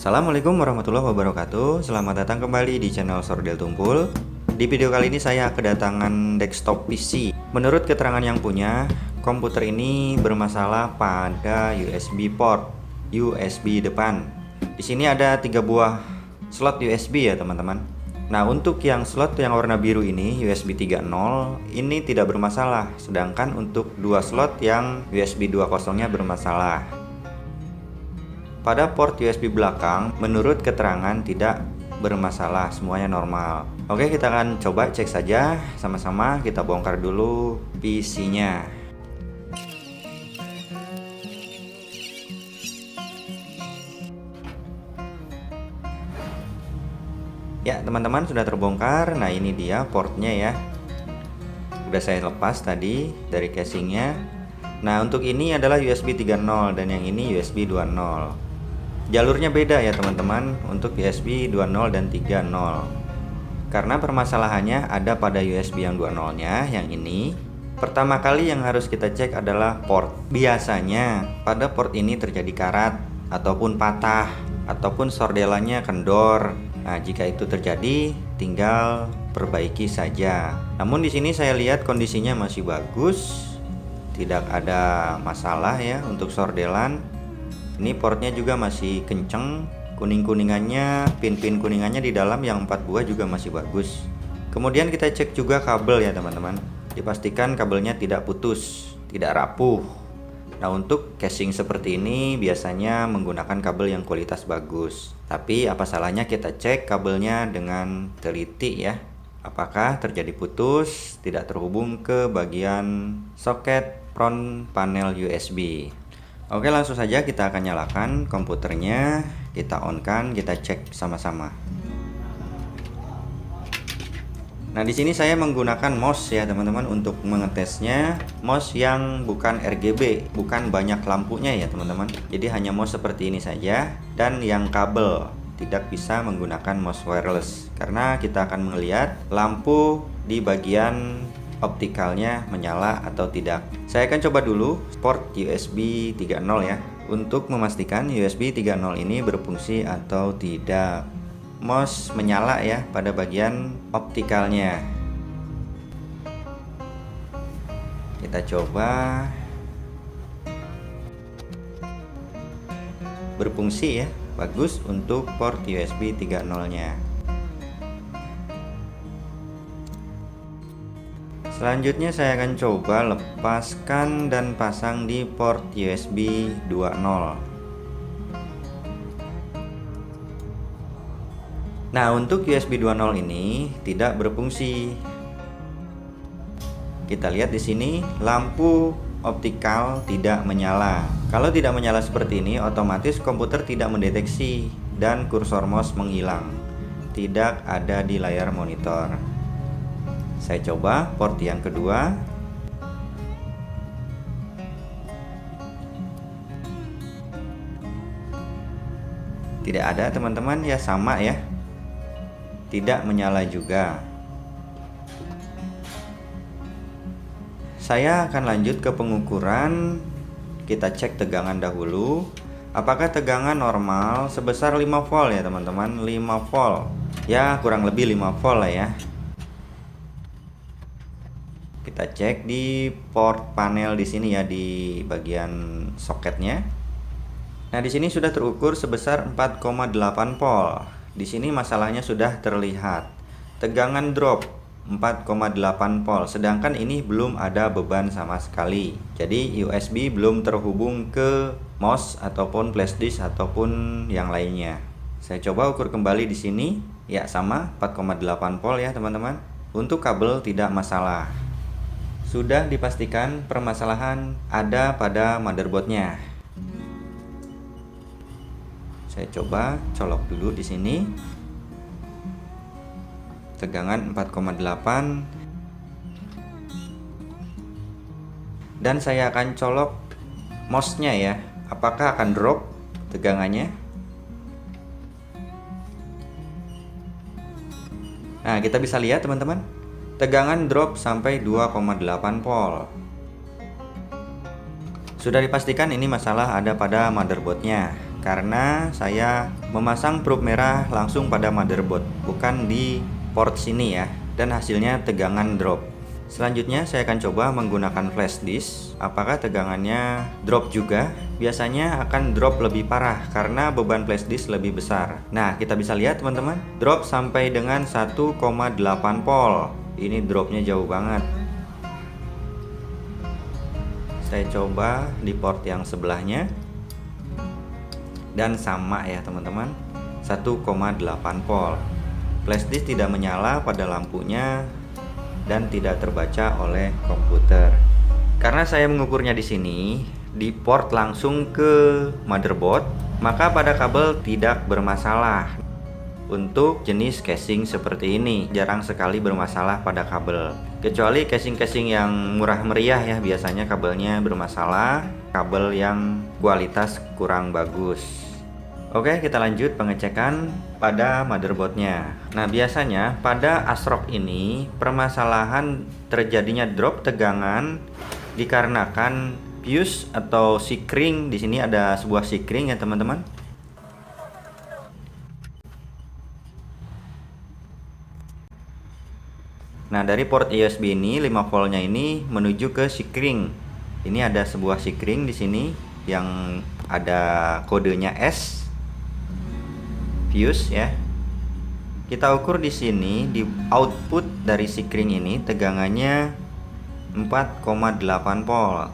Assalamualaikum warahmatullahi wabarakatuh. Selamat datang kembali di channel Sordel Tumpul. Di video kali ini saya kedatangan desktop PC. Menurut keterangan yang punya, komputer ini bermasalah pada USB port, USB depan. Di sini ada 3 buah slot USB ya teman-teman. Nah, untuk yang slot yang warna biru ini USB 3.0 ini tidak bermasalah, sedangkan untuk 2 slot yang USB 2.0-nya bermasalah. Pada port USB belakang, menurut keterangan tidak bermasalah, semuanya normal. Oke, kita akan coba cek saja sama-sama. Kita bongkar dulu PC-nya. Ya, teman-teman, sudah terbongkar. Nah, ini dia portnya ya. Udah saya lepas tadi dari casingnya. Nah, untuk ini adalah USB 3.0 dan yang ini USB 2.0. Jalurnya beda ya teman-teman untuk USB 2.0 dan 3.0. Karena permasalahannya ada pada USB yang 2.0-nya, yang ini. Pertama kali yang harus kita cek adalah port. Biasanya pada port ini terjadi karat ataupun patah ataupun sordelannya kendor. Nah, jika itu terjadi, tinggal perbaiki saja. Namun di sini saya lihat kondisinya masih bagus. Tidak ada masalah ya untuk sordelan. Ini portnya juga masih kenceng, kuning-kuningannya, pin-pin kuningannya di dalam yang 4 buah juga masih bagus. Kemudian kita cek juga kabel ya teman-teman. Dipastikan kabelnya tidak putus, tidak rapuh. Nah, untuk casing seperti ini biasanya menggunakan kabel yang kualitas bagus. Tapi apa salahnya kita cek kabelnya dengan teliti ya. Apakah terjadi putus, tidak terhubung ke bagian soket front panel USB. Oke, langsung saja kita akan nyalakan komputernya, kita on kan, kita cek sama-sama. Nah, di sini saya menggunakan mouse ya teman-teman untuk mengetesnya, mouse yang bukan RGB, bukan banyak lampunya ya teman-teman. Jadi hanya mouse seperti ini saja dan yang kabel, tidak bisa menggunakan mouse wireless karena kita akan melihat lampu di bagian optikalnya menyala atau tidak. Saya akan coba dulu port USB 3.0 ya untuk memastikan USB 3.0 ini berfungsi atau tidak. Mouse menyala ya pada bagian optikalnya. Kita coba. Berfungsi ya, bagus untuk port USB 3.0-nya. Selanjutnya saya akan coba lepaskan dan pasang di port USB 2.0. Nah, untuk USB 2.0 ini tidak berfungsi. Kita lihat di sini lampu optikal tidak menyala. Kalau tidak menyala seperti ini, otomatis komputer tidak mendeteksi dan kursor mouse menghilang. Tidak ada di layar monitor. Saya coba port yang kedua. Tidak ada teman-teman ya, sama ya. Tidak menyala juga. Saya akan lanjut ke pengukuran. Kita cek tegangan dahulu. Apakah tegangan normal sebesar 5 volt ya teman-teman? 5 volt. Ya, kurang lebih 5 volt lah ya. Kita cek di port panel di sini ya, di bagian soketnya. Nah, di sini sudah terukur sebesar 4,8 volt. Di sini masalahnya sudah terlihat. Tegangan drop 4,8 volt, sedangkan ini belum ada beban sama sekali. Jadi USB belum terhubung ke mouse ataupun flash disk ataupun yang lainnya. Saya coba ukur kembali di sini. Ya, sama 4,8 volt ya teman-teman. Untuk kabel tidak masalah. Sudah dipastikan permasalahan ada pada motherboardnya. Saya coba colok dulu di sini. Tegangan 4,8. Dan saya akan colok mouse-nya ya. Apakah akan drop tegangannya? Nah, kita bisa lihat teman-teman. Tegangan drop sampai 2,8 volt. Sudah dipastikan ini masalah ada pada motherboardnya. karena saya memasang probe merah langsung pada motherboard, bukan di port sini ya, dan hasilnya tegangan drop. Selanjutnya saya akan coba menggunakan flash disk. Apakah tegangannya drop juga? Biasanya akan drop lebih parah karena beban flash disk lebih besar. Nah, kita bisa lihat teman-teman, drop sampai dengan 1,8 volt. Ini dropnya jauh banget. Saya coba di port yang sebelahnya, dan sama ya teman-teman, 1,8 volt. Flash disk tidak menyala pada lampunya dan tidak terbaca oleh komputer. Karena saya mengukurnya di sini di port langsung ke motherboard, maka pada kabel tidak bermasalah. Untuk jenis casing seperti ini jarang sekali bermasalah pada kabel, kecuali casing-casing yang murah meriah ya, biasanya kabelnya bermasalah, kabel yang kualitas kurang bagus. Oke, kita lanjut pengecekan pada motherboardnya. Nah, biasanya pada ASRock ini permasalahan terjadinya drop tegangan dikarenakan fuse atau sikring. Di sini ada sebuah sikring ya teman-teman. Nah, dari port USB ini 5 voltnya ini menuju ke sikring. Ini ada sebuah sikring di sini yang ada kodenya S. Fuse ya. Kita ukur di sini di output dari sikring ini tegangannya 4,8 volt.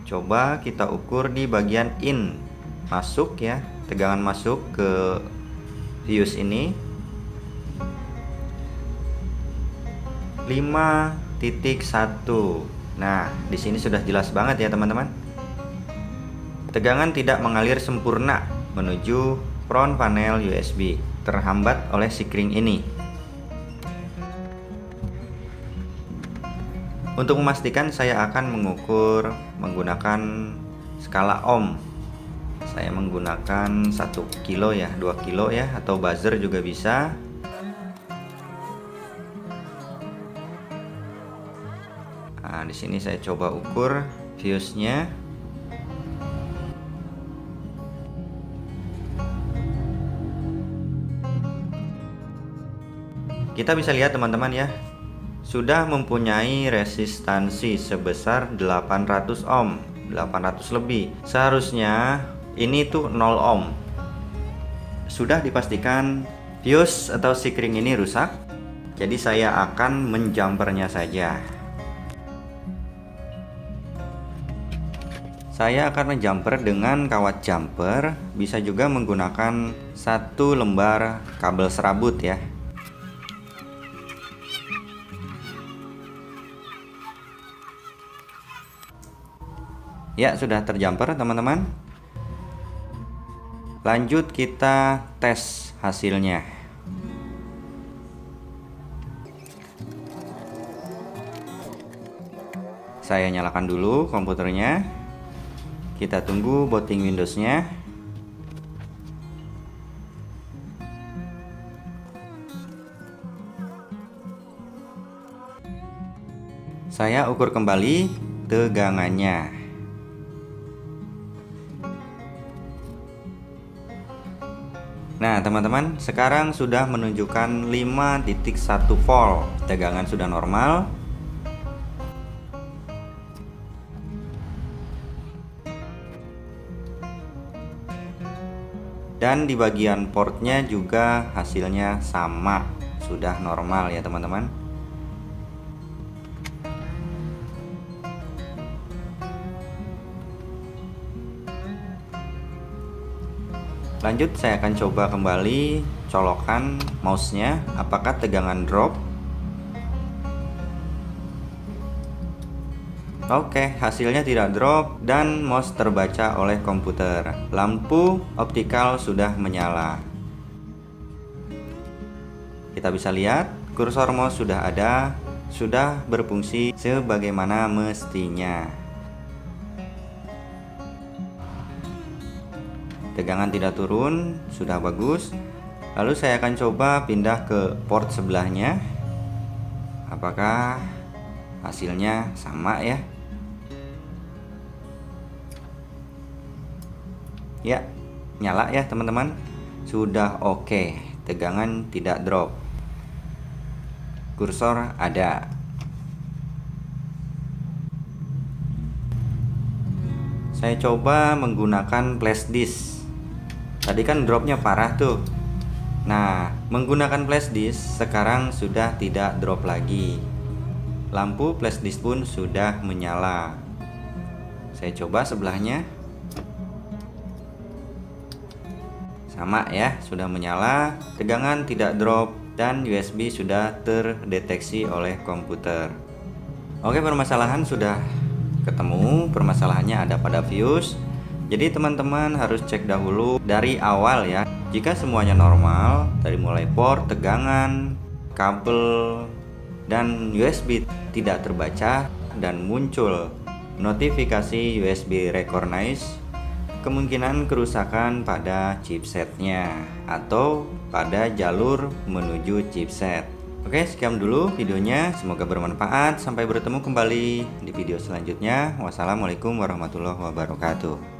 Coba kita ukur di bagian in, masuk ya, tegangan masuk ke fuse ini 5,1. Nah, di sini sudah jelas banget ya teman-teman. Tegangan tidak mengalir sempurna menuju front panel USB, terhambat oleh sikring ini. Untuk memastikan saya akan mengukur menggunakan skala ohm. Saya menggunakan 1 kilo ya, 2 kilo ya, atau buzzer juga bisa. Nah, di sini saya coba ukur fuse-nya. Kita bisa lihat teman-teman ya, sudah mempunyai resistansi sebesar 800 ohm, 800 lebih. Seharusnya ini tuh 0 ohm. Sudah dipastikan fuse atau sikring ini rusak, jadi saya akan menjumpernya saja. Saya akan menjumper dengan kawat jumper, bisa juga menggunakan 1 lembar kabel serabut ya. Ya, sudah terjumper teman-teman. Lanjut kita tes hasilnya. Saya nyalakan dulu komputernya. Kita tunggu booting Windows-nya. Saya ukur kembali tegangannya. Nah, teman-teman, sekarang sudah menunjukkan 5,1 volt. Tegangan sudah normal. Dan di bagian portnya juga hasilnya sama, sudah normal ya teman-teman. Lanjut saya akan coba kembali colokan mouse-nya, apakah tegangan drop. Oke, hasilnya tidak drop dan mouse terbaca oleh komputer. Lampu optikal sudah menyala. Kita bisa lihat kursor mouse sudah ada, sudah berfungsi sebagaimana mestinya. Tegangan tidak turun, sudah bagus. Lalu saya akan coba pindah ke port sebelahnya. Apakah hasilnya sama ya. Ya, nyala ya teman-teman. Sudah oke, tegangan tidak drop. Kursor ada. Saya coba menggunakan flash disk. Tadi kan dropnya parah tuh. Nah, menggunakan flash disk sekarang sudah tidak drop lagi. Lampu flash disk pun sudah menyala. Saya coba sebelahnya. Sama ya, sudah menyala, tegangan tidak drop, dan USB sudah terdeteksi oleh komputer. Oke, permasalahan sudah ketemu. Permasalahannya ada pada fuse. Jadi teman-teman harus cek dahulu dari awal ya. Jika semuanya normal, dari mulai port, tegangan, kabel, dan USB tidak terbaca dan muncul notifikasi USB recognize, kemungkinan kerusakan pada chipsetnya atau pada jalur menuju chipset. Oke, sekian dulu videonya, semoga bermanfaat. Sampai bertemu kembali di video selanjutnya. Wassalamualaikum warahmatullahi wabarakatuh.